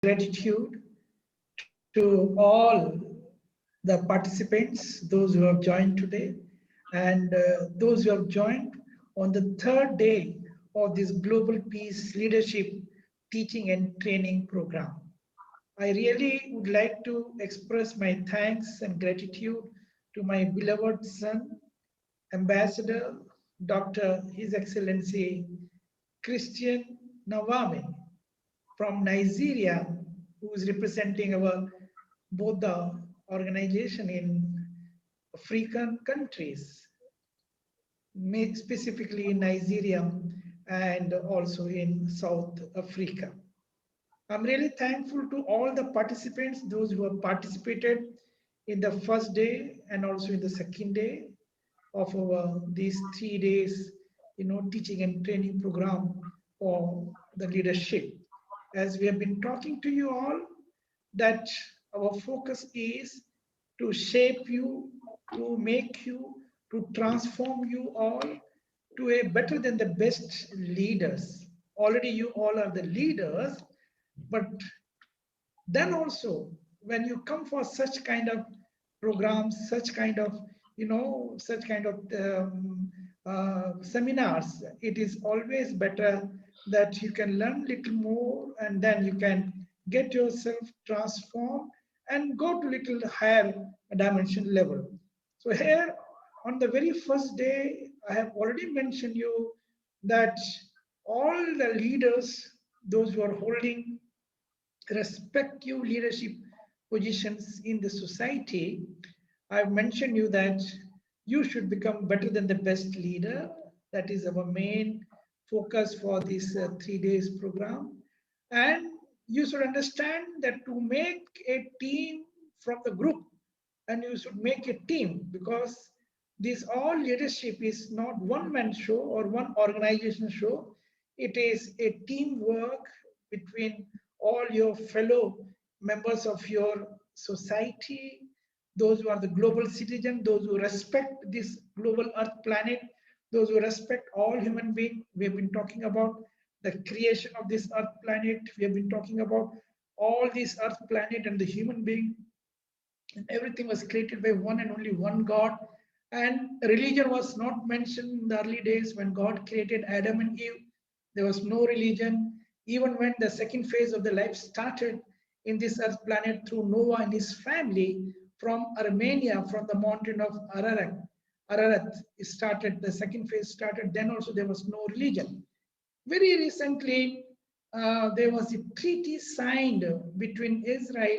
gratitude to all the participants, those who have joined today, and those who have joined on the third day of this Global Peace Leadership Teaching and Training Program. I really would like to express my thanks and gratitude to my beloved son, Ambassador Dr. His Excellency Christian Nawame from Nigeria, who is representing our both the organization in African countries, specifically in Nigeria and also in South Africa. I'm really thankful to all the participants, those who have participated in the first day and also in the second day of our these 3 days, teaching and training program for the leadership. As we have been talking to you all, that our focus is to shape you, to make you, to transform you all to a better than the best leaders. Already you all are the leaders, but then also when you come for such kind of programs, such kind of seminars, it is always better that you can learn little more and then you can get yourself transformed and go to little higher dimension level. So here on the very first day, I have already mentioned you that all the leaders, those who are holding respective leadership positions in the society, I've mentioned you that you should become better than the best leader. That is our main focus for this 3 days program. And you should understand that to make a team from the group, and you should make a team, because this all leadership is not one man show or one organization show. It is a teamwork between all your fellow members of your society, those who are the global citizen, those who respect this global earth planet, those who respect all human beings. We have been talking about the creation of this earth planet. We have been talking about all this earth planet and the human being, and everything was created by one and only one God. And religion was not mentioned in the early days. When God created Adam and Eve, there was no religion. Even when the second phase of the life started in this earth planet through Noah and his family from Armenia, from the mountain of Ararat, started, the second phase started. Then also there was no religion. Very recently, there was a treaty signed between Israel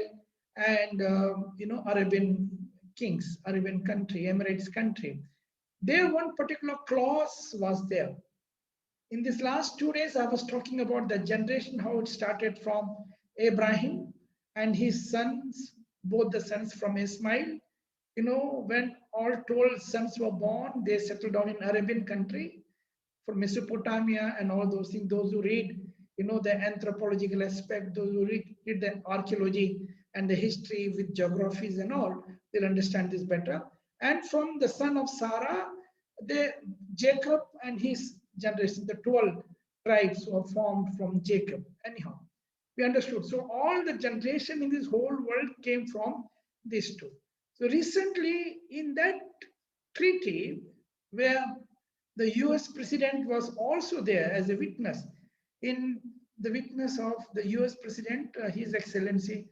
and Arabian kings, Arabian country, Emirates country. There one particular clause was there. In these last 2 days, I was talking about the generation, how it started from Abraham and his sons, both the sons from Ismail. When all 12 sons were born, they settled down in Arabian country for Mesopotamia and all those things. Those who read, the anthropological aspect, those who read the archaeology and the history with geographies and all, they'll understand this better. And from the son of Sarah, Jacob and his generation, the 12 tribes were formed from Jacob. Anyhow, we understood. So all the generation in this whole world came from these two. So recently in that treaty, where the US president was also there as a witness, in the witness of the US president, His Excellency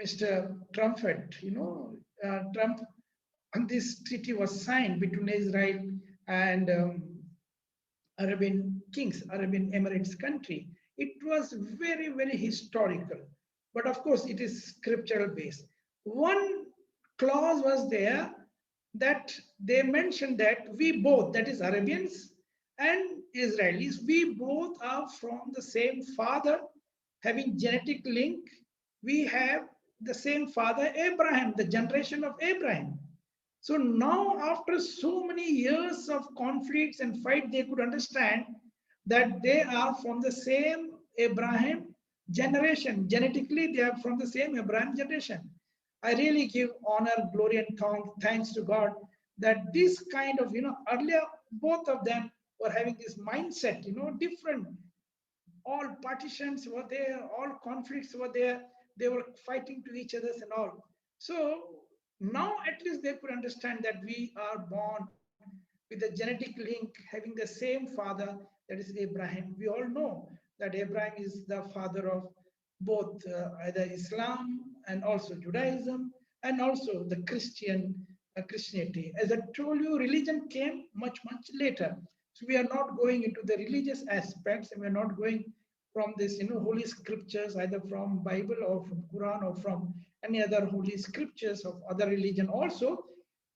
Mr. Trump, Trump, and this treaty was signed between Israel and Arabian kings, Arabian Emirates country. It was very, very historical, but of course it is scriptural based. One clause was there that they mentioned that we both, that is Arabians and Israelis, we both are from the same father, having genetic link. We have the same father, Abraham, the generation of Abraham. So now, after so many years of conflicts and fight, they could understand that they are from the same Abraham generation. Genetically, they are from the same Abraham generation. I really give honor, glory, and thanks to God that this kind of, earlier both of them were having this mindset, different. all partitions were there, all conflicts were there. They were fighting to each other and all. So now at least they could understand that we are born with a genetic link, having the same father, that is Abraham. We all know that Abraham is the father of both either Islam and also Judaism and also the Christianity. As I told you, religion came much later. So we are not going into the religious aspects, and we are not going from this, holy scriptures, either from Bible or from Quran or from any other holy scriptures of other religion. Also,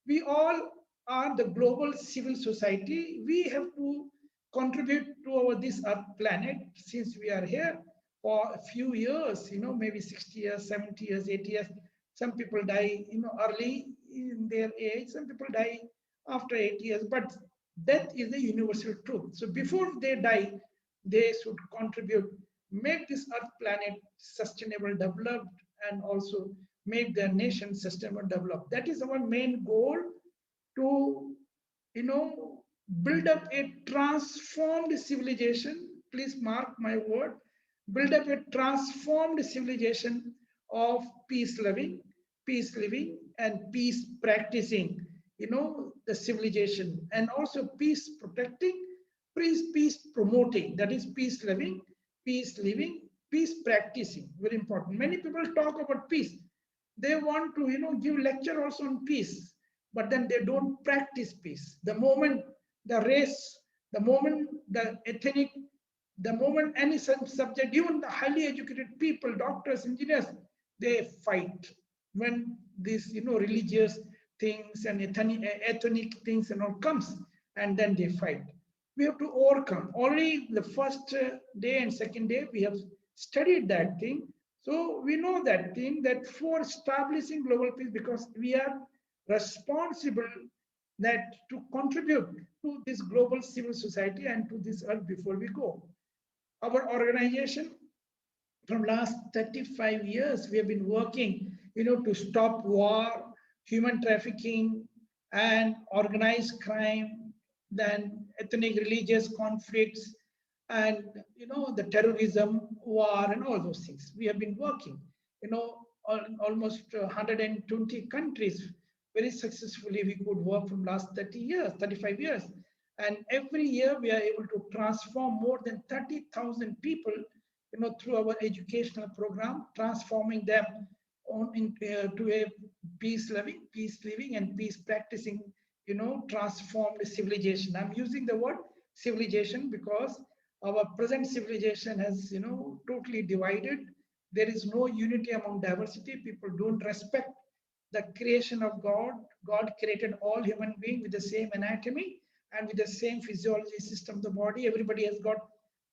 we all are the global civil society. We have to contribute to our this earth planet since we are here for a few years, maybe 60 years, 70 years, 80 years. Some people die, early in their age. Some people die after 8 years. But death is a universal truth. So before they die, they should contribute, make this earth planet sustainable, developed, and also make their nation sustainable, developed. That is our main goal, to build up a transformed civilization. Please mark my word, build up a transformed civilization of peace living and peace practicing, the civilization, and also peace protecting, peace promoting, that is peace living, peace practicing. Very important. Many people talk about peace. They want to give lecture also on peace, but then they don't practice peace. The moment the race, the moment the ethnic, the moment any subject, even the highly educated people, doctors, engineers, they fight when these religious things and ethnic things and all comes, and then they fight. We have to overcome. Already the first day and second day we have studied that thing. So we know that thing, that for establishing global peace, because we are responsible that to contribute to this global civil society and to this earth before we go. Our organization, from last 35 years, we have been working, to stop war, human trafficking, and organized crime, then ethnic religious conflicts, and the terrorism, war, and all those things. We have been working, on almost 120 countries very successfully. We could work from last 30 years, 35 years, and every year we are able to transform more than 30,000 people, through our educational program, transforming them to a peace living, and peace practicing, transformed civilization. I'm using the word civilization because our present civilization has, totally divided. There is no unity among diversity. People don't respect the creation of God. God created all human beings with the same anatomy and with the same physiology system of the body. Everybody has got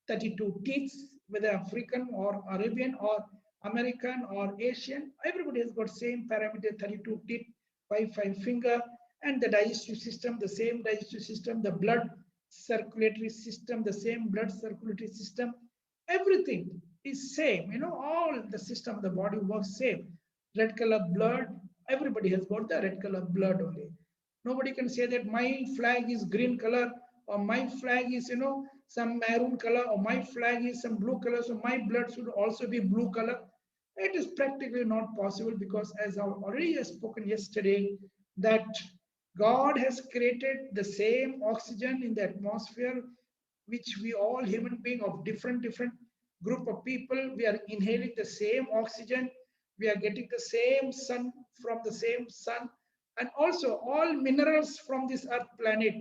32 teeth, whether African or Arabian or American or Asian. Everybody has got same parameter, 32 teeth, five finger, and the digestive system, the same digestive system, the blood circulatory system, the same blood circulatory system. Everything is same. All the system of the body works same. Red color blood, everybody has got the red color blood only. Nobody can say that my flag is green color, or my flag is, some maroon color, or my flag is some blue color, so my blood should also be blue color. It is practically not possible, because as I already spoken yesterday, that God has created the same oxygen in the atmosphere, which we all human beings of different group of people, we are inhaling the same oxygen, we are getting the same sun from the same sun, and also all minerals from this earth planet,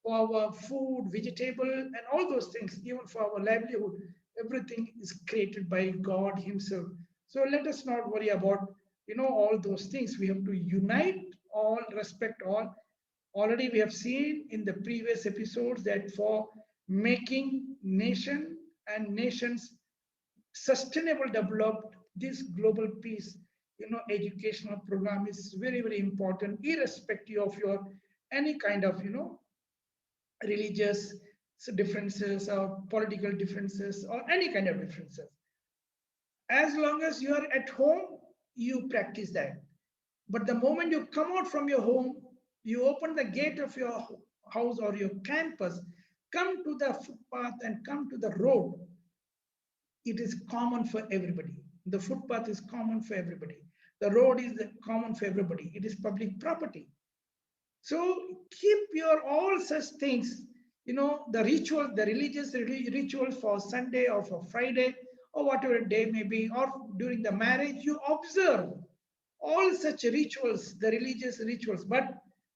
for our food, vegetable, and all those things, even for our livelihood. Everything is created by God Himself. So let us not worry about, all those things. We have to unite all, respect all. Already we have seen in the previous episodes that for making nation and nations sustainable developed, this global peace, educational program is very important, irrespective of your any kind of, religious differences or political differences or any kind of differences. As long as you are at home, you practice that. But the moment you come out from your home, you open the gate of your house or your campus, come to the footpath and come to the road. it is common for everybody. The footpath is common for everybody. The road is common for everybody. It is public property. So keep your all such things, the ritual, the religious rituals for Sunday or for Friday or whatever day may be, or during the marriage, you observe all such rituals, the religious rituals. But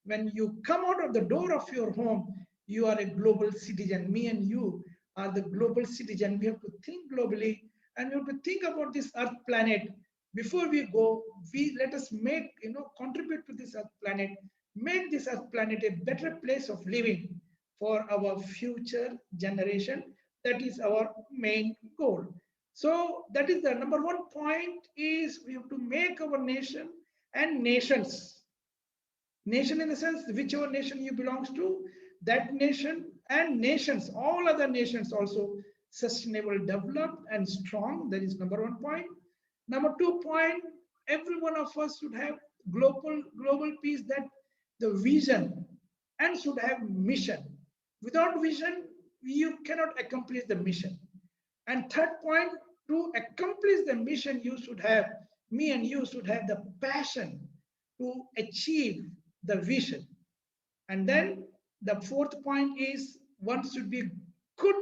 when you come out of the door of your home, you are a global citizen. Me and you are the global citizen. We have to think globally and we have to think about this earth planet. Before we go, we let us make, contribute to this earth planet, make this earth planet a better place of living for our future generation. That is our main goal. So that is the number one point, is we have to make our nation and nations. Nation in the sense, whichever nation you belongs to, that nation and nations, all other nations also sustainable, developed and strong. That is number one point. Number two point, every one of us should have global peace, that the vision, and should have mission. Without vision, you cannot accomplish the mission. And third point, to accomplish the mission, you should have, me and you should have the passion to achieve the vision. And then the fourth point is, one should be good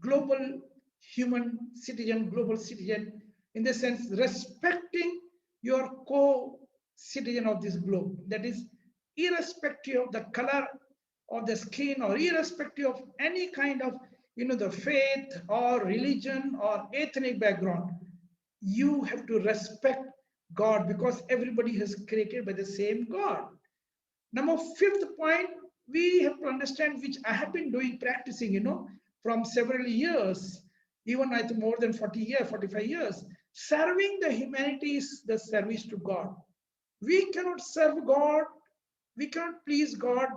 global human citizen, global citizen, in the sense respecting your co-citizen of this globe. That is, irrespective of the color of the skin, or irrespective of any kind of, the faith or religion or ethnic background, you have to respect God, because everybody is created by the same God. Number fifth point, we have to understand, which I have been doing, practicing, from several years, even I think more than 40 years, 45 years. Serving the humanity is the service to God. We cannot serve God, we cannot please God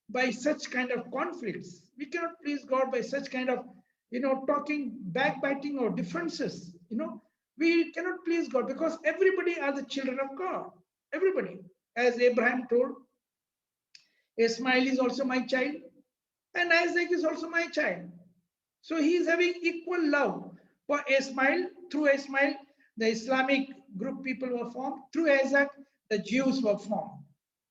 by such kind of conflicts. We cannot please God by such kind of, talking, backbiting or differences. We cannot please God, because everybody are the children of God. Everybody. As Abraham told, Ismail is also my child, and Isaac is also my child. So he is having equal love for Ismail. Through Ismail, the Islamic group people were formed. Through Isaac, the Jews were formed.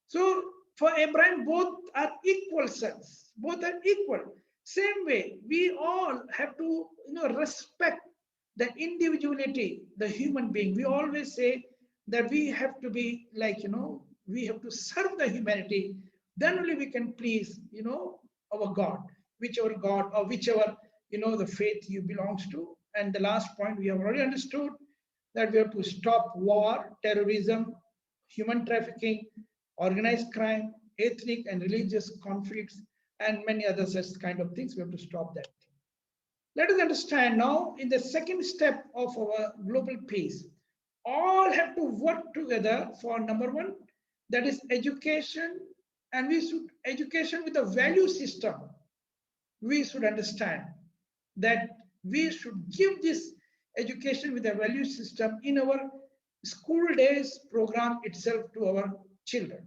So for Abraham, both are equal sons. Both are equal. Same way, we all have to, respect the individuality, the human being. We always say that we have to be like, we have to serve the humanity. Then only we can please, our God, whichever God or whichever, the faith you belongs to. And the last point, we have already understood that we have to stop war, terrorism, human trafficking, organized crime, ethnic and religious conflicts, and many other such kind of things. We have to stop that. Let us understand now, in the second step of our global peace, all have to work together for number one, that is education. And we should, education with a value system. We should understand that we should give this education with a value system in our school days program itself to our children,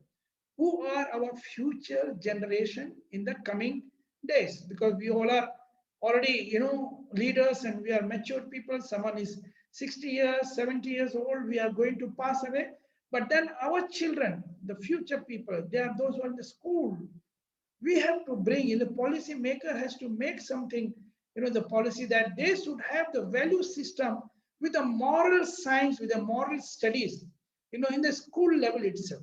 who are our future generation in the coming days, because we all are already, leaders, and we are mature people. Someone is 60 years, 70 years old, we are going to pass away. But then our children, the future people, they are those who are in the school. We have to bring in, the policy maker has to make something, the policy, that they should have the value system with a moral science, with the moral studies, in the school level itself.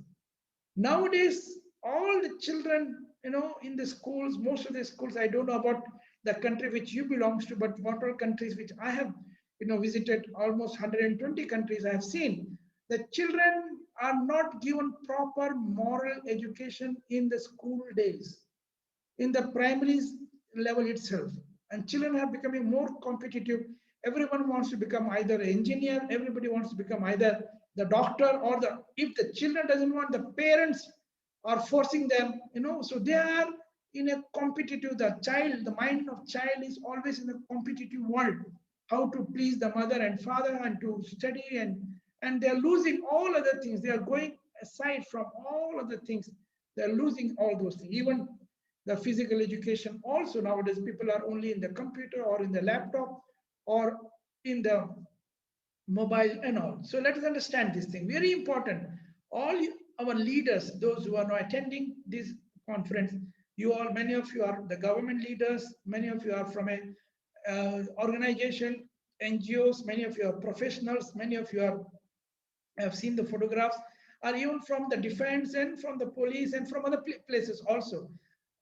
Nowadays, all the children, in the schools, most of the schools, I don't know about the country which you belongs to, but what are countries which I have, visited, almost 120 countries I have seen. The children are not given proper moral education in the school days, in the primary level itself. And children are becoming more competitive. Everyone wants to become either an engineer, everybody wants to become either the doctor or the, if the children doesn't want, the parents are forcing them, so they are in a competitive, the mind of child is always in a competitive world, how to please the mother and father and to study, and they're losing all other things. They are going aside from all other things. They're losing all those things. Even the physical education also, nowadays people are only in the computer or in the laptop, or in the mobile and all. So let us understand this thing. Very important. All our leaders, those who are now attending this conference, you all, many of you are the government leaders, many of you are from a organization, NGOs, many of you are professionals, many of you are have seen the photographs, are even from the defense and from the police and from other places also.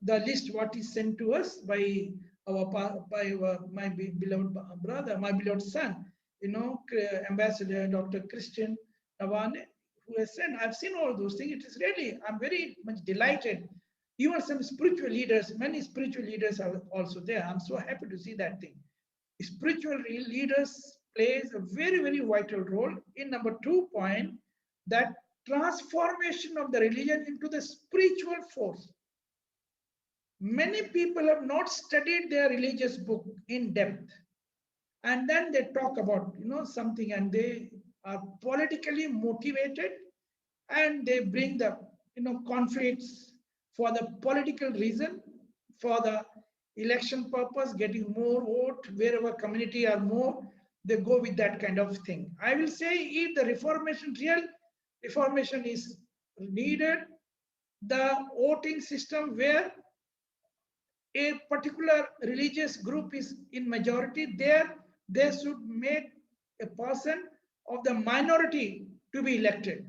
The list what is sent to us by my beloved brother, my beloved son, Ambassador Dr. Christian Nawane, who has sent. I've seen all those things. It is really, I'm very much delighted. Even some spiritual leaders, many spiritual leaders are also there. I'm so happy to see that thing. Spiritual leaders plays a very, very vital role in number 2 point, that transformation of the religion into the spiritual force. Many people have not studied their religious book in depth, and then they talk about something, and they are politically motivated, and they bring the conflicts for the political reason, for the election purpose, getting more vote wherever community are more, they go with that kind of thing. I will say, if the real reformation is needed, the voting system where a particular religious group is in majority, there they should make a person of the minority to be elected.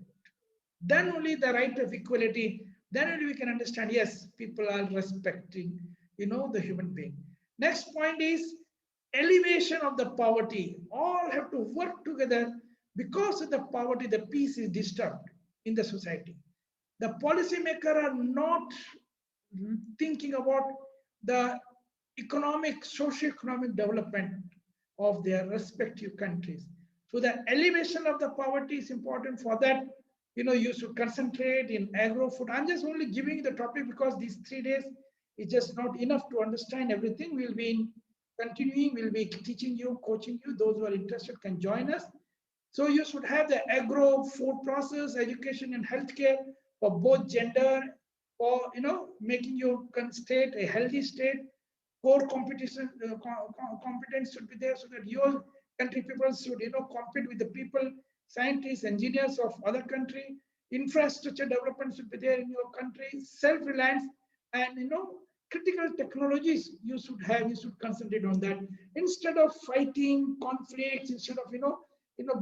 Then only the right of equality, then only we can understand, yes, people are respecting the human being. Next point is elevation of the poverty. All have to work together. Because of the poverty, the peace is disturbed in the society. The policymakers are not thinking about the economic, socio-economic development of their respective countries. So the elevation of the poverty is important. For that, you should concentrate in agro-food. I'm just only giving you the topic because these 3 days is just not enough to understand everything. We'll be continuing, we'll be teaching you, coaching you. Those who are interested can join us. So you should have the agro-food process, education and healthcare for both gender, for making your state a healthy state. Core competition competence should be there, so that your country people should compete with the people, scientists, engineers of other country. Infrastructure development should be there in your country. Self-reliance and critical technologies you should concentrate on that, instead of fighting conflicts, instead of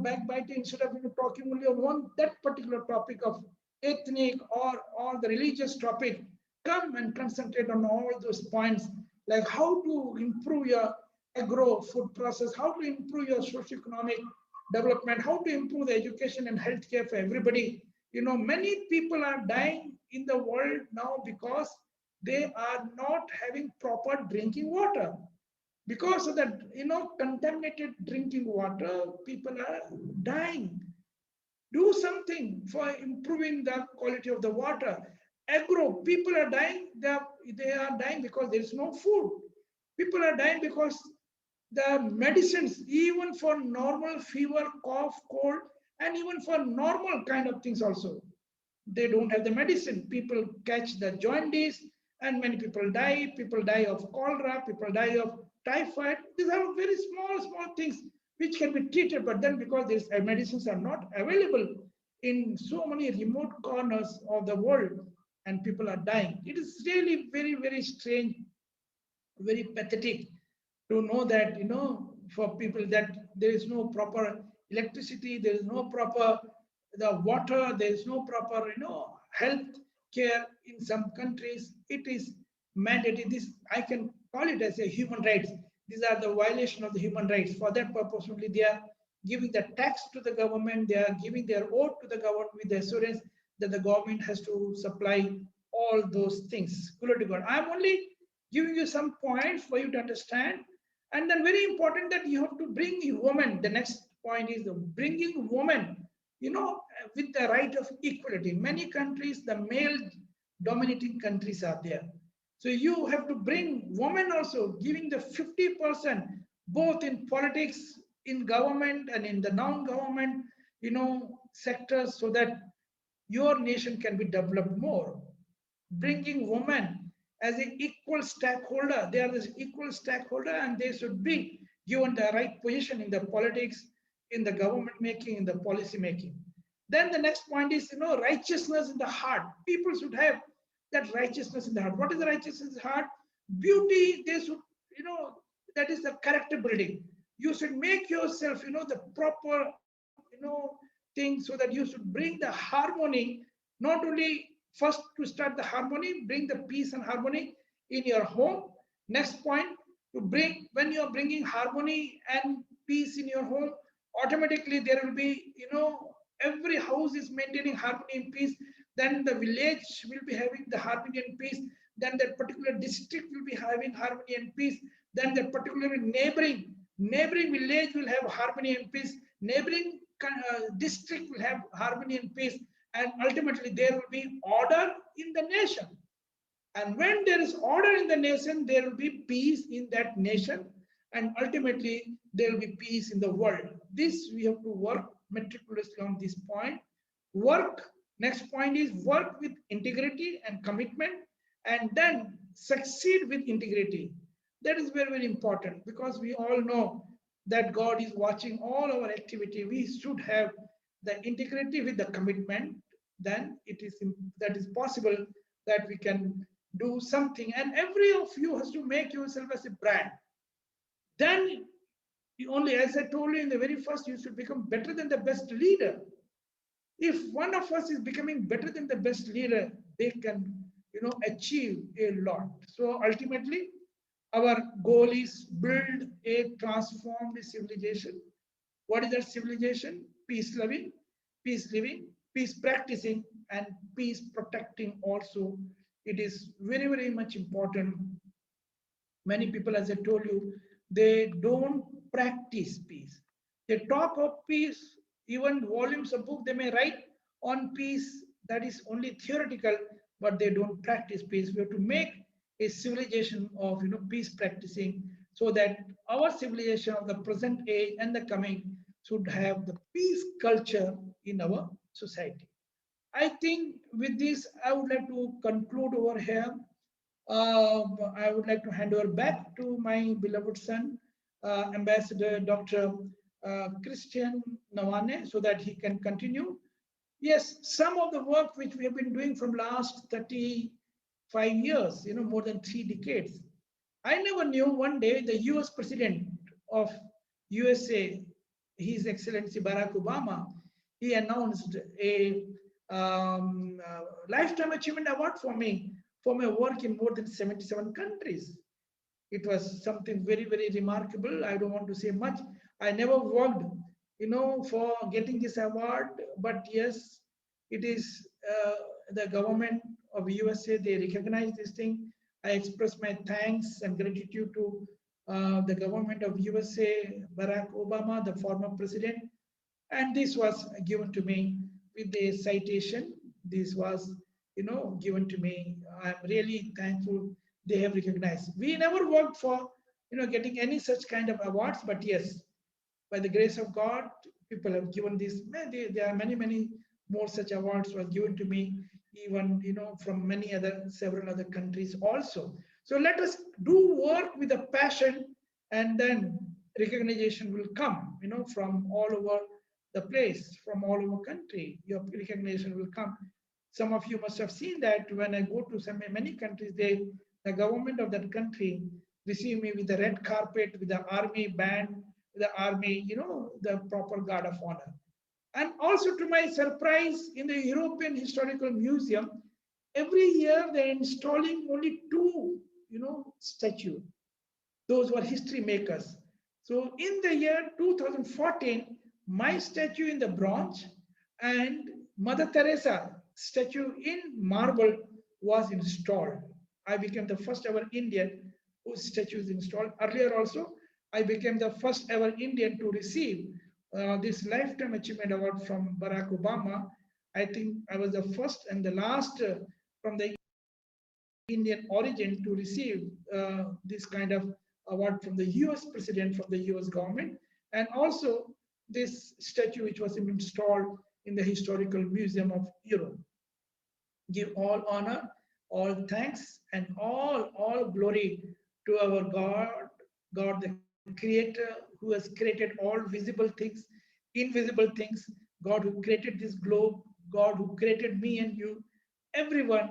backbiting, instead of talking only on that particular topic of ethnic or the religious topic. Come and concentrate on all those points, like how to improve your agro food process, how to improve your socio-economic development, how to improve the education and healthcare for everybody. Many people are dying in the world now because they are not having proper drinking water. Because of that, contaminated drinking water, people are dying. Do something for improving the quality of the water. Agro, people are dying. They are dying because there is no food. People are dying because the medicines, even for normal fever, cough, cold, and even for normal kind of things also, they don't have the medicine. People catch the jaundice, and many people die. People die of cholera. People die of typhoid. These are very small things which can be treated, but then because these medicines are not available in so many remote corners of the world, and people are dying. It is really very, very strange, very pathetic to know that, for people, that there is no proper electricity, there is no proper the water, there is no proper, health care in some countries. It is mandatory. This, I can call it as a human rights. These are the violation of the human rights. For that purpose only, they are giving the tax to the government. They are giving their oath to the government with the assurance that the government has to supply all those things. Glory to God. I'm only giving you some points for you to understand. And then very important that you have to bring women. The next point is the bringing women, with the right of equality. Many countries, the male dominating countries are there. So you have to bring women also, giving the 50%, both in politics, in government, and in the non-government, sectors, so that your nation can be developed more. Bringing women as an equal stakeholder, they are this equal stakeholder, and they should be given the right position in the politics, in the government making, in the policy making. Then the next point is, righteousness in the heart. People should have that righteousness in the heart. What is the righteousness in the heart? Beauty, they should, that is the character building. You should make yourself, the proper, thing, so that you should bring the harmony, not only first to start the harmony, bring the peace and harmony in your home. Next point, to bring, when you are bringing harmony and peace in your home, automatically there will be, every house is maintaining harmony and peace. Then the village will be having the harmony and peace. Then that particular district will be having harmony and peace. Then that particular neighboring village will have harmony and peace. Neighboring district will have harmony and peace. And ultimately there will be order in the nation. And when there is order in the nation, there will be peace in that nation. And ultimately, there will be peace in the world. This we have to work meticulously on this point. Work, next point is work with integrity and commitment, and then succeed with integrity. That is very, very important, because we all know that God is watching all our activity. We should have the integrity with the commitment. Then that is possible that we can do something. And every of you has to make yourself as a brand. Then you only, as I told you in the very first, you should become better than the best leader. If one of us is becoming better than the best leader, they can, achieve a lot. So ultimately, our goal is build a transformed civilization. What is that civilization? Peace loving, peace living, peace practicing, and peace protecting also. It is very, very much important. Many people, as I told you, they don't practice peace. They talk of peace, even volumes of book they may write on peace, that is only theoretical, but they don't practice peace. We have to make a civilization of peace practicing, so that our civilization of the present age and the coming should have the peace culture in our society. I think with this, I would like to conclude over here. I would like to hand over back to my beloved son, Ambassador Dr. Christian Nawane, so that he can continue. Yes, some of the work which we have been doing from last 35 years, more than 3 decades. I never knew one day the US President of USA, His Excellency Barack Obama, he announced a Lifetime Achievement Award for me for my work in more than 77 countries. It was something very, very remarkable. I don't want to say much. I never worked, for getting this award, but yes, it is the government of USA, they recognize this thing. I express my thanks and gratitude to the government of USA, Barack Obama, the former president. And this was given to me with a citation. This was, given to me. I'm really thankful they have recognized. We never worked for, getting any such kind of awards, but yes, by the grace of God, people have given this. There are many, many more such awards were given to me, even, from several other countries also. So let us do work with a passion, and then recognition will come, from all over the place, from all over country. Your recognition will come. Some of you must have seen that when I go to many countries, the government of that country receive me with the red carpet, with the army band, the army, the proper guard of honor. And also, to my surprise, in the European Historical Museum, every year they're installing only 2, statues. Those were history makers. So in the year 2014, my statue in the bronze and Mother Teresa statue in marble was installed. I became the first ever Indian whose statue is installed. Earlier also, I became the first ever Indian to receive this Lifetime Achievement Award from Barack Obama. I think I was the first and the last from the Indian origin to receive this kind of award from the US president, from the US government, and also this statue which was installed in the Historical Museum of Europe. Give all honor, all thanks, and all glory to our God the creator who has created all visible things, invisible things, God who created this globe, God who created me and you, everyone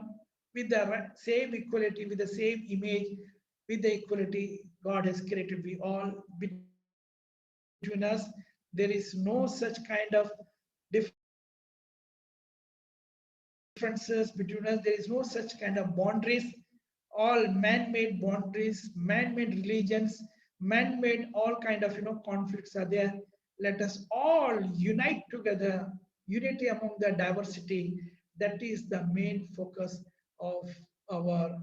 with the same equality, with the same image, with the equality God has created we all. Between us, there is no such kind of differences. Between us, there is no such kind of boundaries. All man-made boundaries, man-made religions, man-made all kind of conflicts are there. Let us all unite together. Unity among the diversity. That is the main focus of our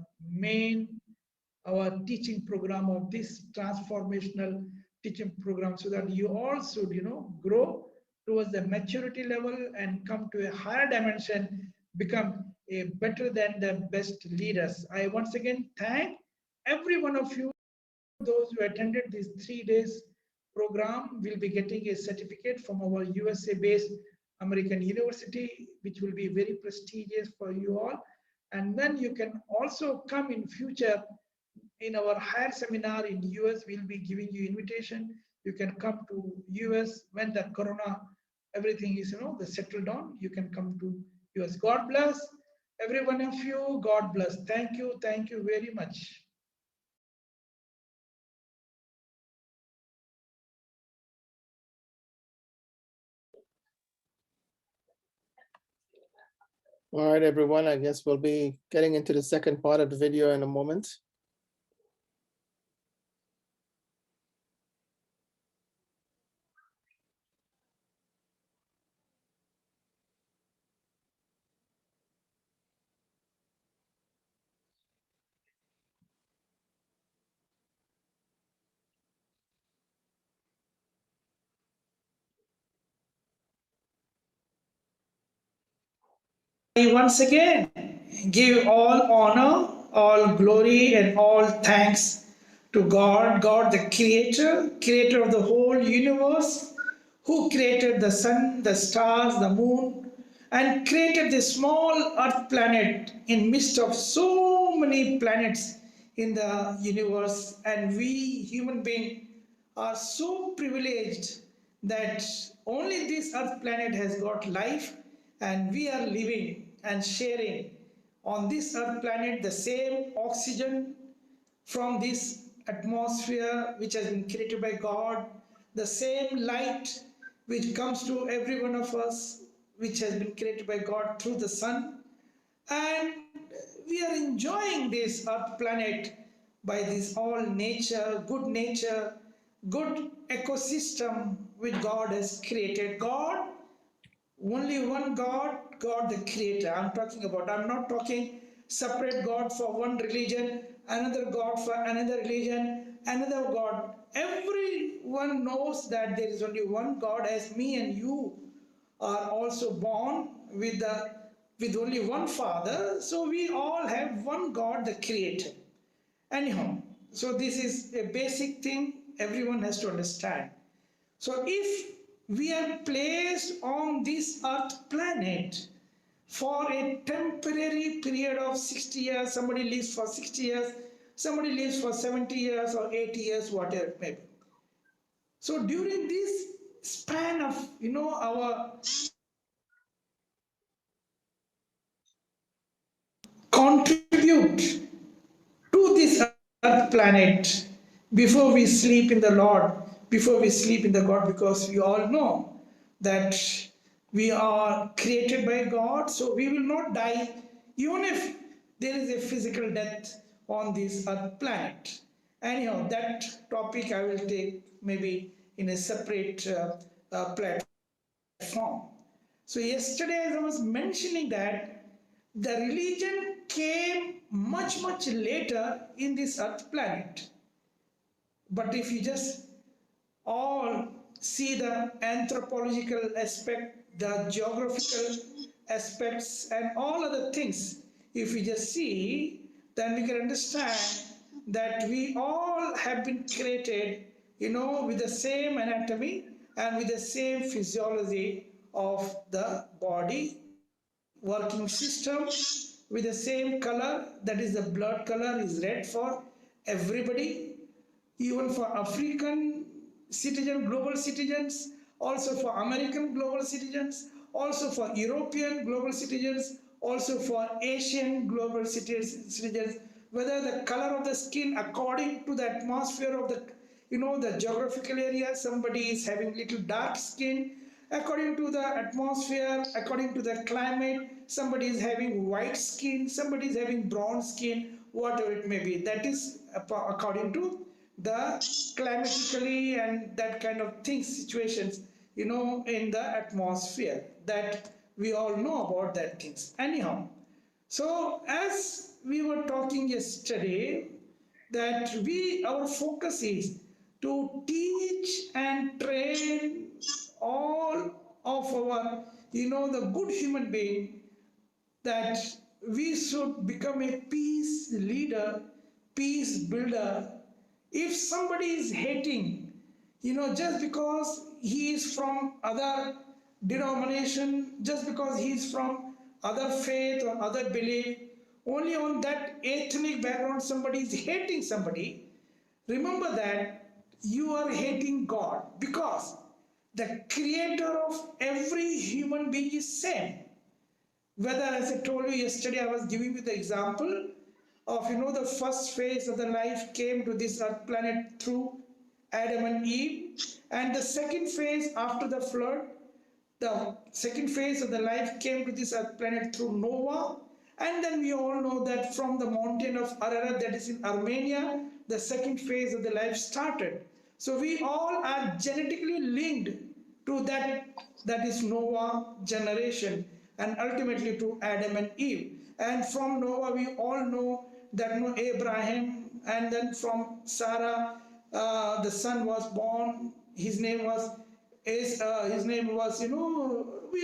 our teaching program, of this transformational teaching program, so that you all should grow towards the maturity level and come to a higher dimension, become better than the best leaders. I once again thank every one of you, those who attended these 3 days program will be getting a certificate from our USA based American University, which will be very prestigious for you all. And then you can also come in future in our higher seminar in US. We'll be giving you invitation. You can come to US when the Corona everything is the settled down. You can come to US. God bless every one of you. God bless. Thank you very much. All right, everyone, I guess we'll be getting into the second part of the video in a moment. I once again give all honor, all glory, and all thanks to God, God the Creator, Creator of the whole universe, who created the sun, the stars, the moon, and created this small earth planet in midst of so many planets in the universe. And we human beings are so privileged that only this earth planet has got life, and we are living and sharing on this earth planet the same oxygen from this atmosphere which has been created by God, the same light which comes to every one of us, which has been created by God through the sun. And we are enjoying this earth planet by this all nature, good ecosystem which God has created. God, only one God, God the creator. I'm talking about. I'm not talking separate God for one religion, another God for another religion, another God. Everyone knows that there is only one God, as me and you are also born with only one Father. So we all have one God, the creator. Anyhow, so this is a basic thing everyone has to understand. So if we are placed on this earth planet for a temporary period of 60 years, somebody lives for 60 years, somebody lives for 70 years or 80 years, whatever it may be. So during this span of our contribute to this earth planet before we sleep in the Lord, before we sleep in the God, because we all know that we are created by God, so we will not die even if there is a physical death on this earth planet. Anyhow, that topic I will take maybe in a separate platform. So, yesterday, as I was mentioning, that the religion came much later in this earth planet. But if you just all see the anthropological aspect, the geographical aspects, and all other things, if we just see, then we can understand that we all have been created, with the same anatomy and with the same physiology of the body, working system, with the same color, that is the blood color is red for everybody, even for African citizen, global citizens, also for American global citizens, also for European global citizens, also for Asian global citizens, whether the color of the skin according to the atmosphere of the, the geographical area, somebody is having little dark skin, according to the atmosphere, according to the climate, somebody is having white skin, somebody is having brown skin, whatever it may be. That is according to the climatically and that kind of things, situations, in the atmosphere, that we all know about that things. Anyhow, so as we were talking yesterday, that our focus is to teach and train all of our, the good human being, that we should become a peace leader, peace builder. If somebody is hating, just because he is from other denomination, just because he is from other faith or other belief, only on that ethnic background somebody is hating somebody, remember that you are hating God, because the creator of every human being is same. Whether, as I told you yesterday, I was giving you the example of, the first phase of the life came to this earth planet through Adam and Eve, and the second phase after the flood, the second phase of the life came to this earth planet through Noah. And then we all know that from the mountain of Ararat, that is in Armenia, the second phase of the life started. So we all are genetically linked to that is Noah generation, and ultimately to Adam and Eve. And from Noah we all know that Abraham, and then from Sarah the son was born. His name was we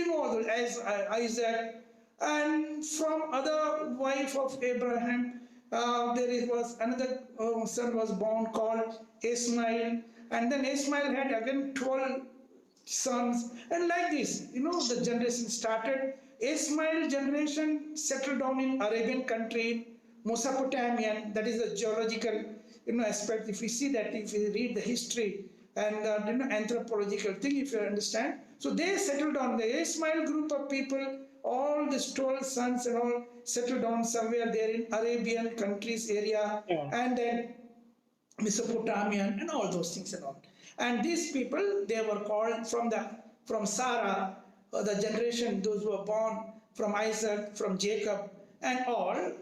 know as Isaac. And from other wife of Abraham, was another son was born called Ishmael, and then Ishmael had again 12 sons, and like this, the generation started. Ishmael generation settled down in Arabian country, Mesopotamian, that is the geological aspect. If we see that, if we read the history and anthropological thing, if you understand, so they settled down. The Ishmael group of people, all these 12 sons and all, settled down somewhere there in Arabian countries area, yeah, and then Mesopotamian and all those things and all. And these people, they were called from Sarah, the generation, those who were born from Isaac, from Jacob and all.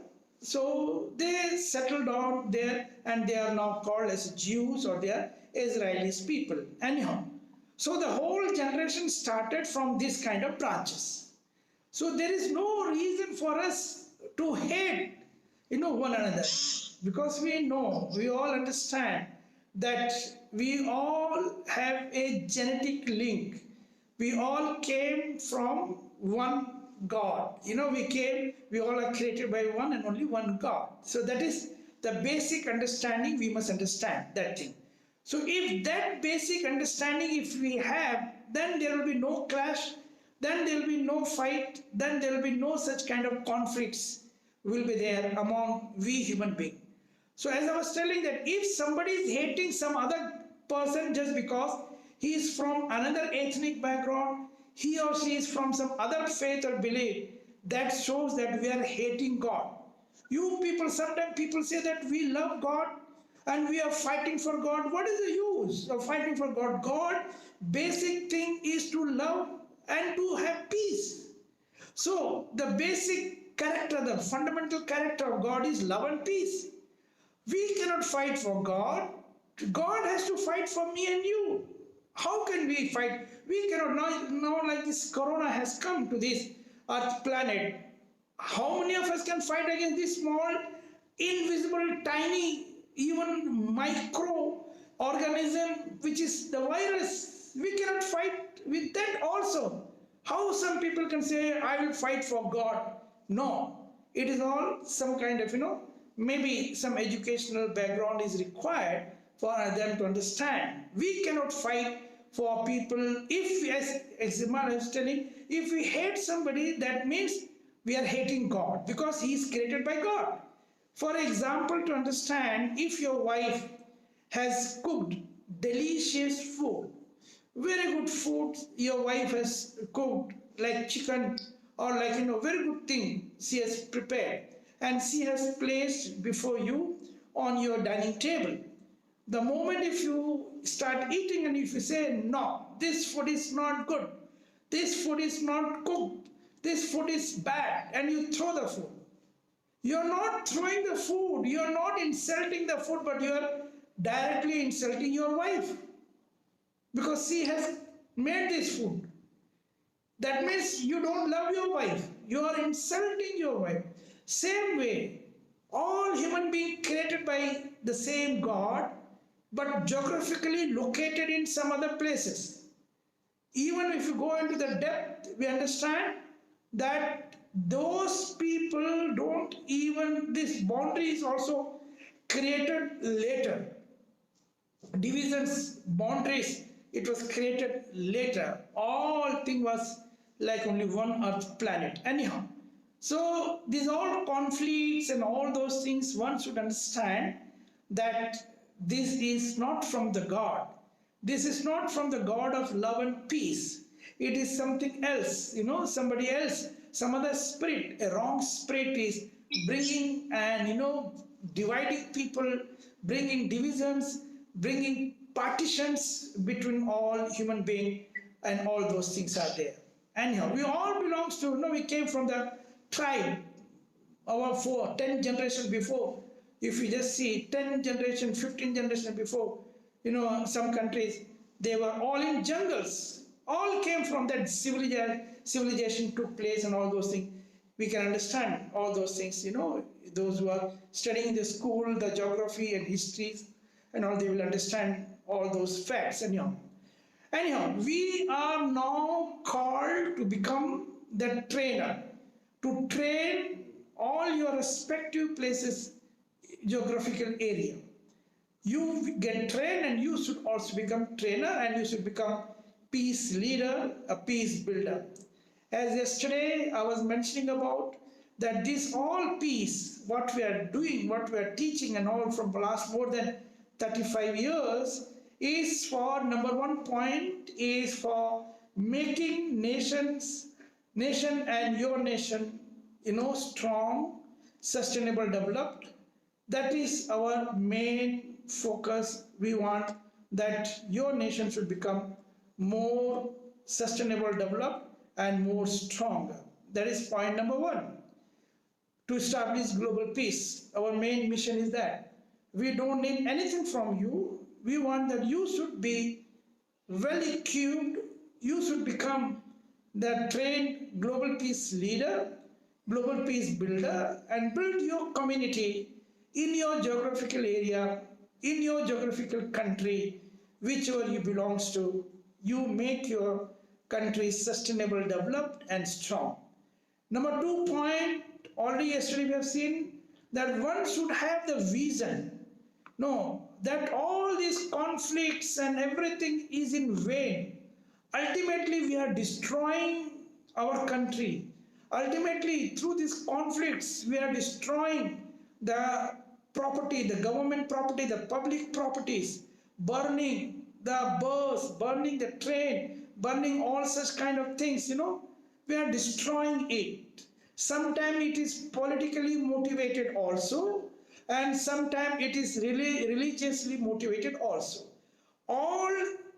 So they settled down there, and they are now called as Jews, or they are Israelis people. Anyhow, so the whole generation started from this kind of branches. So there is no reason for us to hate, one another, because we know, we all understand that we all have a genetic link. We all came from one God. We all are created by one and only one God. So that is the basic understanding. We must understand that thing. So if that basic understanding, if we have, then there will be no clash, then there will be no fight, then there will be no such kind of conflicts will be there among we human beings. So as I was telling, that if somebody is hating some other person just because he is from another ethnic background, he or she is from some other faith or belief, that shows that we are hating God. You people, sometimes people say that we love God and we are fighting for God. What is the use of fighting for God? God, basic thing is to love and to have peace. So the basic character, the fundamental character of God is love and peace. We cannot fight for God. God has to fight for me and you. How can we fight? We cannot. Now like this corona has come to this earth planet. How many of us can fight against this small, invisible, tiny, even micro organism which is the virus? We cannot fight with that also. How some people can say, I will fight for God? No, it is all some kind of, maybe some educational background is required for them to understand. We cannot fight for people. If, as Zimal is telling, if we hate somebody, that means we are hating God, because he is created by God. For example, to understand, if your wife has cooked delicious food, very good food your wife has cooked, like chicken or like very good thing she has prepared, and she has placed before you on your dining table. The moment if you start eating and if you say, no, this food is not good, this food is not cooked, this food is bad, and you throw the food. You're not throwing the food, you're not insulting the food, but you're directly insulting your wife because she has made this food. That means you don't love your wife, you are insulting your wife. Same way, all human beings created by the same God, but geographically located in some other places. Even if you go into the depth, we understand that those people don't even, this boundary is also created later. Divisions, boundaries, it was created later. All thing was like only one earth planet. Anyhow, so these all conflicts and all those things, one should understand that this is not from the God. This is not from the God of love and peace. It is something else, somebody else, some other spirit, a wrong spirit is bringing and, dividing people, bringing divisions, bringing partitions between all human beings, and all those things are there. Anyhow, we all belongs to, we came from the tribe, our 10 generations before. If you just see 10 generation, 15 generation before, some countries, they were all in jungles. All came from that civilization took place and all those things. We can understand all those things, those who are studying the school, the geography and histories and all, they will understand all those facts. Anyhow, we are now called to become the trainer, to train all your respective places, geographical area. You get trained and you should also become trainer, and you should become peace leader, a peace builder. As yesterday I was mentioning about that this all peace, what we are doing, what we are teaching and all from the last more than 35 years is for, number one point is for making nation and your nation, strong, sustainable, developed. That is our main focus. We want that your nation should become more sustainable, developed, and more stronger. That is point number one. To establish global peace, our main mission is that we don't need anything from you. We want that you should be well equipped, you should become the trained global peace leader, global peace builder, and build your community in your geographical area, in your geographical country, whichever you belongs to. You make your country sustainable, developed, and strong. Number 2 point, already yesterday we have seen that one should have the vision. No, that all these conflicts and everything is in vain. Ultimately, we are destroying our country. Ultimately, through these conflicts, we are destroying the property, the government property, the public properties, burning the bus, burning the train, burning all such kind of things, we are destroying it. Sometimes it is politically motivated also, and sometimes it is really religiously motivated also. All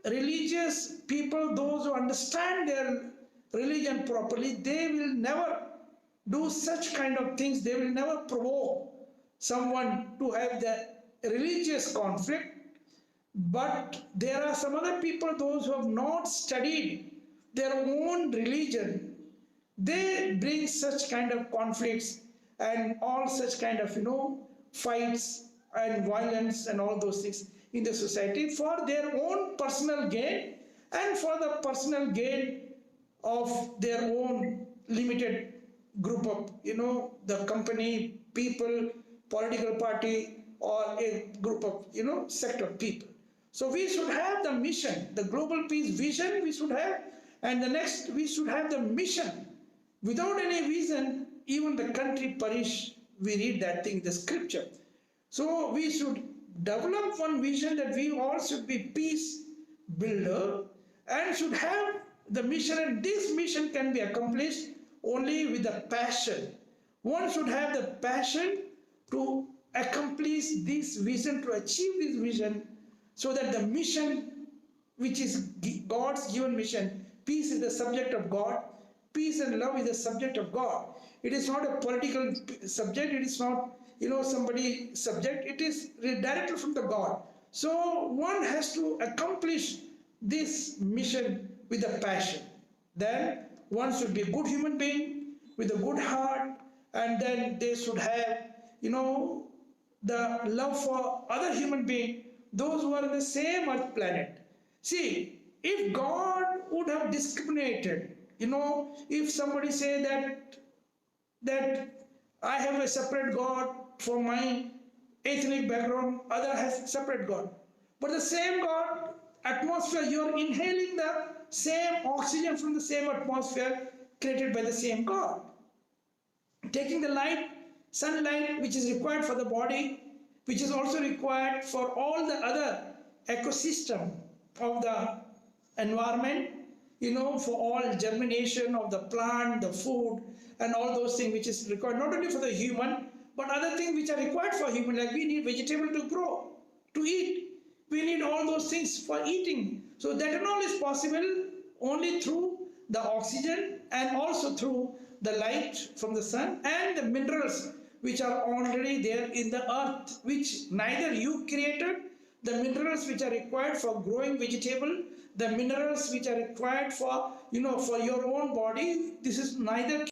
religious people, those who understand their religion properly, they will never do such kind of things. They will never provoke someone to have the religious conflict. But there are some other people, those who have not studied their own religion, they bring such kind of conflicts and all such kind of, fights and violence and all those things in the society for their own personal gain and for the personal gain of their own limited group of, the company, people, political party, or a group of, sect of people. So we should have the mission, the global peace vision we should have, and the next we should have the mission. Without any vision, even the country perish. We read that thing in the scripture. So we should develop one vision that we all should be peace builder and should have the mission, and this mission can be accomplished only with the passion. One should have the passion to accomplish this vision, to achieve this vision, so that the mission, which is God's given mission, peace is the subject of God, peace and love is the subject of God. It is not a political subject, it is not, somebody subject, it is directly from the God. So one has to accomplish this mission with a passion. Then one should be a good human being with a good heart, and then they should have, the love for other human beings, those who are in the same earth planet. See, if God would have discriminated, if somebody say that I have a separate God for my ethnic background, other has separate God. But the same God, atmosphere, you're inhaling the same oxygen from the same atmosphere created by the same God. Taking the light, sunlight, which is required for the body, which is also required for all the other ecosystem of the environment, for all germination of the plant, the food, and all those things which is required not only for the human, but other things which are required for human, like we need vegetable to grow, to eat. We need all those things for eating. So that and all is possible only through the oxygen and also through the light from the sun and the minerals which are already there in the earth, which neither you created, the minerals which are required for growing vegetable, the minerals which are required for, for your own body, this is neither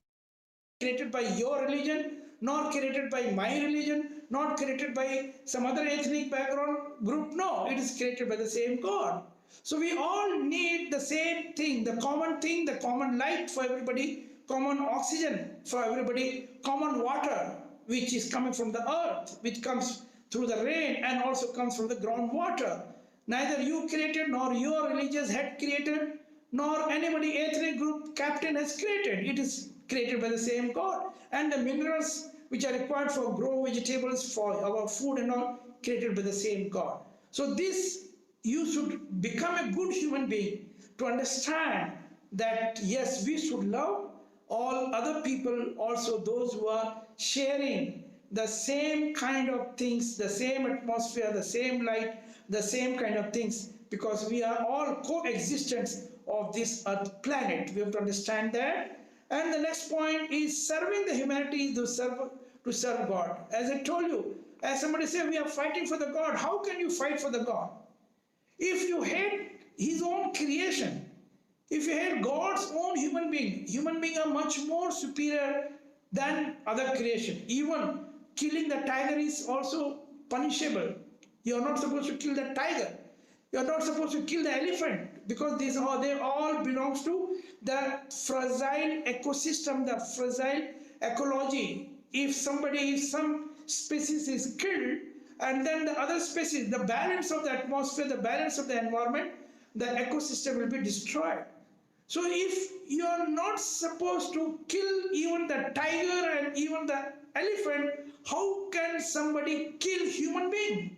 created by your religion, nor created by my religion, not created by some other ethnic background group. No, it is created by the same God. So we all need the same thing, the common light for everybody, common oxygen for everybody, common water, which is coming from the earth, which comes through the rain and also comes from the groundwater. Neither you created, nor your religious head created, nor anybody ethnic group captain has created. It is created by the same God. And the minerals which are required for grow vegetables, for our food and all, created by the same God. So this, you should become a good human being to understand that yes, we should love all other people, also those who are sharing the same kind of things, the same atmosphere, the same light, the same kind of things, because we are all coexistents of this earth planet. We have to understand that. And the next point is serving the humanity to serve God. As I told you, as somebody said, we are fighting for the God. How can you fight for the God? If you hate his own creation, if you hate God's own human beings are much more superior than other creation. Even killing the tiger is also punishable. You are not supposed to kill the tiger. You are not supposed to kill the elephant, because they all belongs to the fragile ecosystem, the fragile ecology. If some species is killed, and then the other species, the balance of the atmosphere, the balance of the environment, the ecosystem will be destroyed. So if you are not supposed to kill even the tiger and even the elephant, how can somebody kill human being?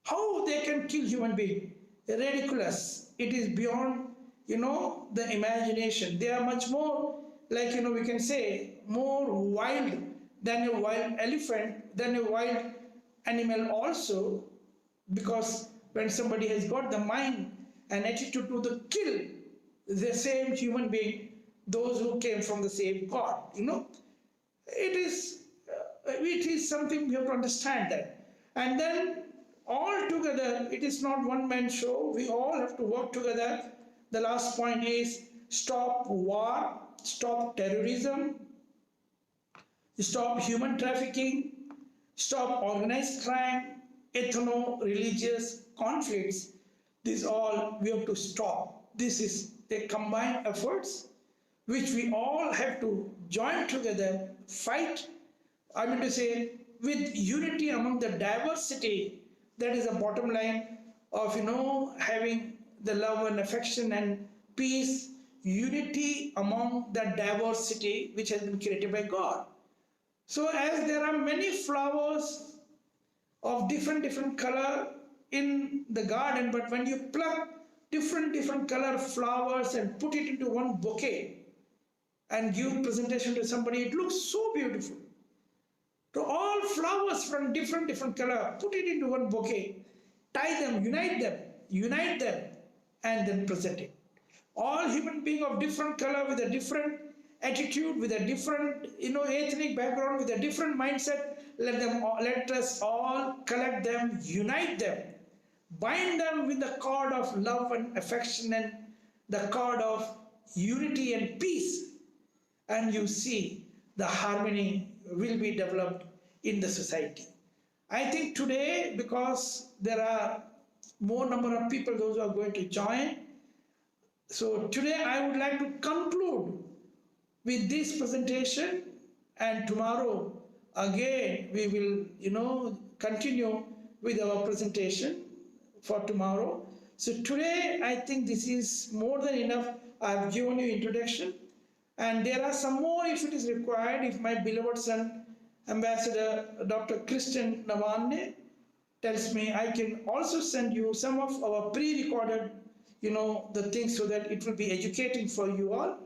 How they can kill human being? Ridiculous. It is beyond, the imagination. They are much more, like, we can say, more wild than a wild elephant, than a wild animal also, because when somebody has got the mind and attitude to the kill the same human being, those who came from the same God, it is something we have to understand that. And then all together, it is not one man show. We all have to work together. The last point is stop war, stop terrorism, stop human trafficking, stop organized crime, ethno-religious conflicts. This all we have to stop. This is the combined efforts which we all have to join together, fight, I mean to say, with unity among the diversity. That is the bottom line of, having the love and affection and peace, unity among the diversity which has been created by God. So as there are many flowers of different color in the garden, but when you pluck different color flowers and put it into one bouquet and give presentation to somebody, it looks so beautiful. To all flowers from different color, put it into one bouquet, tie them, unite them, and then present it. All human beings of different color with a different attitude, with a different ethnic background, with a different mindset. Let us all collect them, unite them, bind them with the cord of love and affection and the cord of unity and peace, and you see the harmony will be developed in the society. I think today, because there are more number of people, those who are going to join, so today I would like to conclude with this presentation, and tomorrow again we will continue with our presentation for tomorrow. So today I think this is more than enough. I have given you introduction, and there are some more if it is required. If my beloved son, Ambassador Dr. Christian Navanne, tells me, I can also send you some of our pre-recorded, the things, so that it will be educating for you all.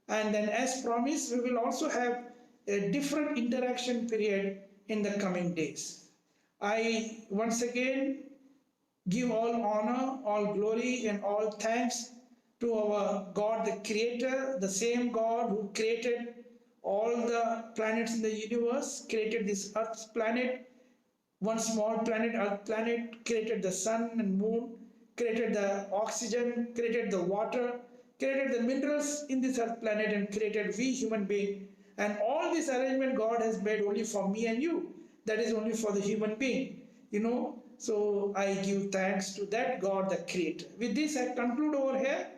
And then as promised, we will also have a different interaction period in the coming days. I once again give all honor, all glory, and all thanks to our God, the Creator, the same God who created all the planets in the universe, created this Earth's planet, one small planet, Earth planet, created the sun and moon, created the oxygen, created the water, created the minerals in this Earth planet, and created we human being. And all this arrangement God has made only for me and you. That is only for the human being. So I give thanks to that God, the Creator. With this, I conclude over here.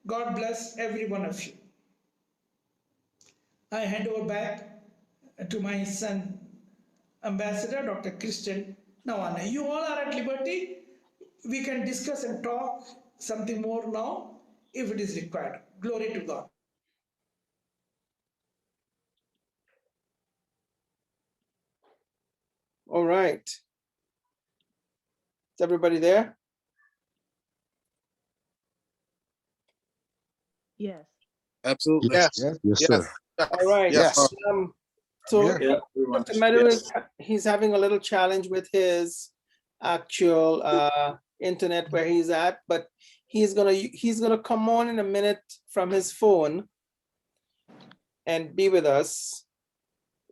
God bless every one of you. I hand over back to my son, Ambassador Dr. Christian Nawana. You all are at liberty. We can discuss and talk something more now if it is required. Glory to God. All right. Is everybody there? Yes. Absolutely. Yes. Yes, sir. All right. Yes. So Yeah. Dr. Meadow, he's having a little challenge with his actual internet where he's at, but he's gonna come on in a minute from his phone and be with us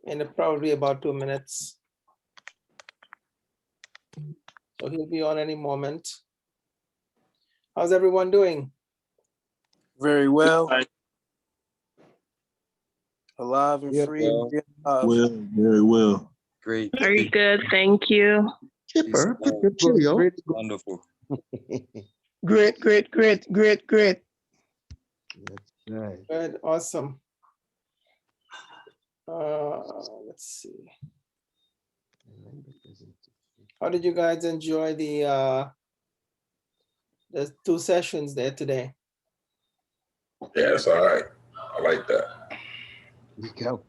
in probably about 2 minutes. So he'll be on any moment. How's everyone doing? Very well. Alive and Yeah. free. And being alive. Well, very well. Great. Very good. Thank you. Chipper, He's, good cheerio. Great. Wonderful. Great. That's right. Good, awesome. Let's see. How did you guys enjoy the 2 sessions there today? Yeah, it's all right. I like that. There you go.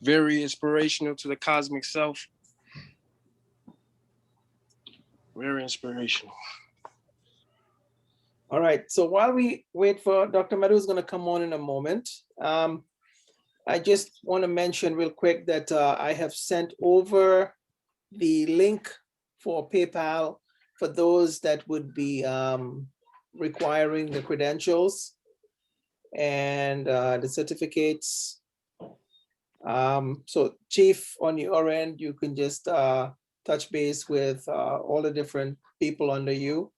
Very inspirational to the cosmic self. Very inspirational. All right, so while we wait for Dr. Madhu is going to come on in a moment, I just want to mention real quick that I have sent over the link for PayPal for those that would be requiring the credentials and the certificates. So Chief, on your end, you can just touch base with all the different people under you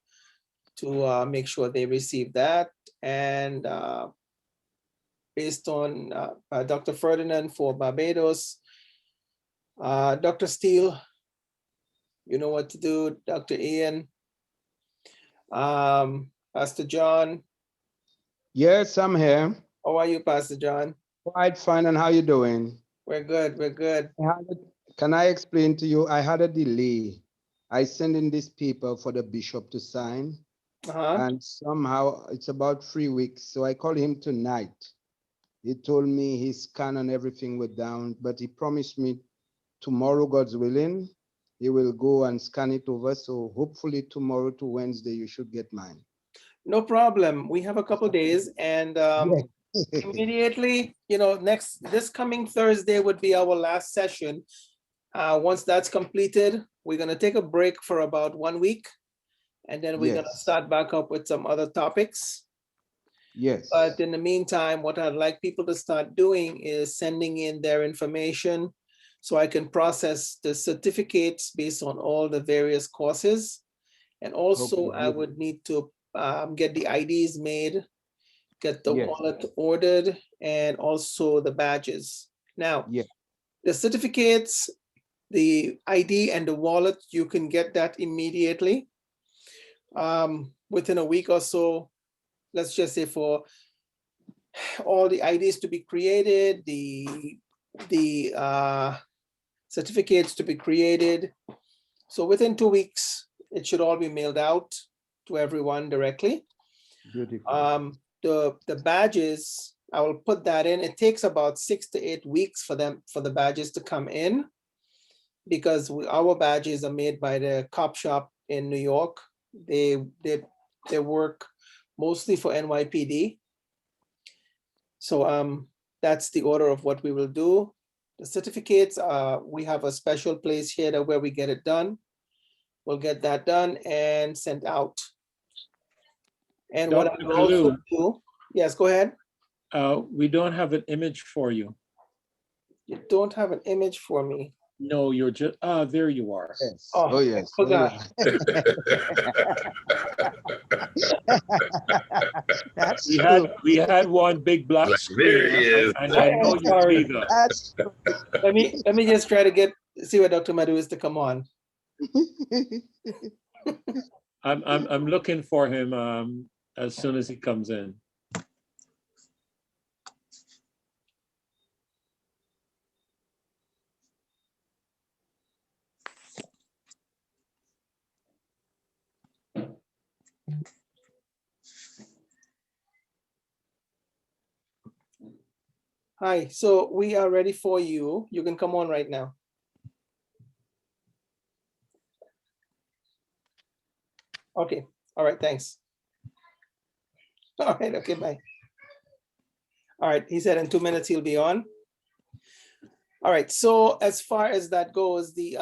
to make sure they receive that. And based on Dr. Ferdinand for Barbados, Dr. Steele, you know what to do. Dr. Ian, Pastor John. Yes, I'm here. How are you, Pastor John? Quite fine. And how you doing? We're good, we're good. Can I explain to you? I had a delay. I sent in these people for the bishop to sign, and somehow it's about 3 weeks. So I called him tonight. He told me his scan and everything went down, but he promised me tomorrow, God's willing, he will go and scan it over. So hopefully tomorrow to Wednesday, you should get mine. No problem. We have a couple days, and immediately, this coming Thursday would be our last session. Once that's completed, we're going to take a break for about 1 week, and then we're going to Yes. start back up with some other topics. Yes. But in the meantime, what I'd like people to start doing is sending in their information so I can process the certificates based on all the various courses. And also Okay, I would need to get the IDs made, get the Yes. wallet ordered, and also the badges. Now, Yeah. the certificates, the ID and the wallet, you can get that immediately. Within a week or so, let's just say for all the IDs to be created, the certificates to be created. So within 2 weeks, it should all be mailed out to everyone directly. Beautiful. The badges, I will put that in. It takes about 6 to 8 weeks for the badges to come in, because our badges are made by the cop shop in New York. They work mostly for NYPD. So that's the order of what we will do. The certificates, we have a special place here where we get it done. We'll get that done and sent out. And what I Dr. will also Kalloo, do, yes, go ahead. we don't have an image for you. You don't have an image for me. No, you're just, there you are. Yes. Oh, Oh, yes. I forgot. That's We true. had one big black There screen, he is. and I know you Sorry. see that. That's true. Let me just try to see what Dr. Madhu is to come on. I'm looking for him as soon as he comes in. Hi, so we are ready for you. You can come on right now. Okay, all right, thanks. All right, okay, bye. All right, he said in 2 minutes he'll be on. All right, so as far as that goes, the